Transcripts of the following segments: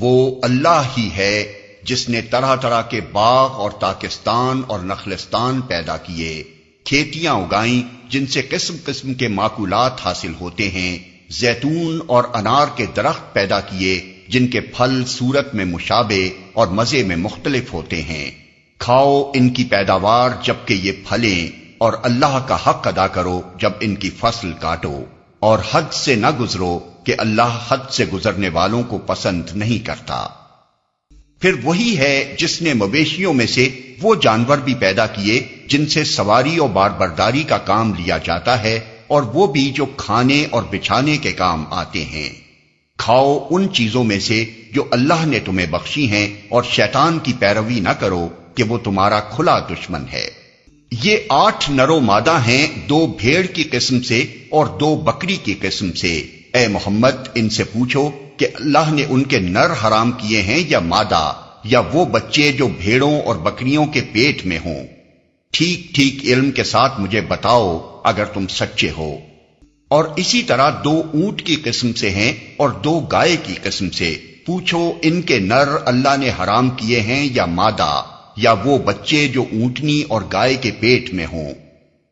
وہ اللہ ہی ہے جس نے طرح طرح کے باغ اور تاکستان اور نخلستان پیدا کیے، کھیتیاں اگائیں جن سے قسم قسم کے ماکولات حاصل ہوتے ہیں، زیتون اور انار کے درخت پیدا کیے جن کے پھل صورت میں مشابہ اور مزے میں مختلف ہوتے ہیں۔ کھاؤ ان کی پیداوار جبکہ یہ پھلیں، اور اللہ کا حق ادا کرو جب ان کی فصل کاٹو، اور حد سے نہ گزرو کہ اللہ حد سے گزرنے والوں کو پسند نہیں کرتا۔ پھر وہی ہے جس نے مویشیوں میں سے وہ جانور بھی پیدا کیے جن سے سواری اور باربرداری کا کام لیا جاتا ہے، اور وہ بھی جو کھانے اور بچھانے کے کام آتے ہیں۔ کھاؤ ان چیزوں میں سے جو اللہ نے تمہیں بخشی ہیں، اور شیطان کی پیروی نہ کرو کہ وہ تمہارا کھلا دشمن ہے۔ یہ 8 نر و مادہ ہیں، 2 بھیڑ کی قسم سے اور 2 بکری کی قسم سے۔ اے محمد ان سے پوچھو کہ اللہ نے ان کے نر حرام کیے ہیں یا مادہ، یا وہ بچے جو بھیڑوں اور بکریوں کے پیٹ میں ہوں؟ ٹھیک ٹھیک علم کے ساتھ مجھے بتاؤ اگر تم سچے ہو۔ اور اسی طرح 2 اونٹ کی قسم سے ہیں اور 2 گائے کی قسم سے، پوچھو ان کے نر اللہ نے حرام کیے ہیں یا مادہ، یا وہ بچے جو اونٹنی اور گائے کے پیٹ میں ہوں؟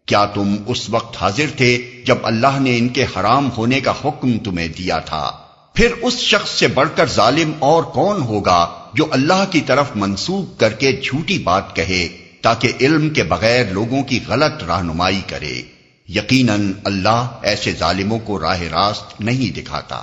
کیا تم اس وقت حاضر تھے جب اللہ نے ان کے حرام ہونے کا حکم تمہیں دیا تھا؟ پھر اس شخص سے بڑھ کر ظالم اور کون ہوگا جو اللہ کی طرف منسوب کر کے جھوٹی بات کہے تاکہ علم کے بغیر لوگوں کی غلط رہنمائی کرے۔ یقیناً اللہ ایسے ظالموں کو راہ راست نہیں دکھاتا۔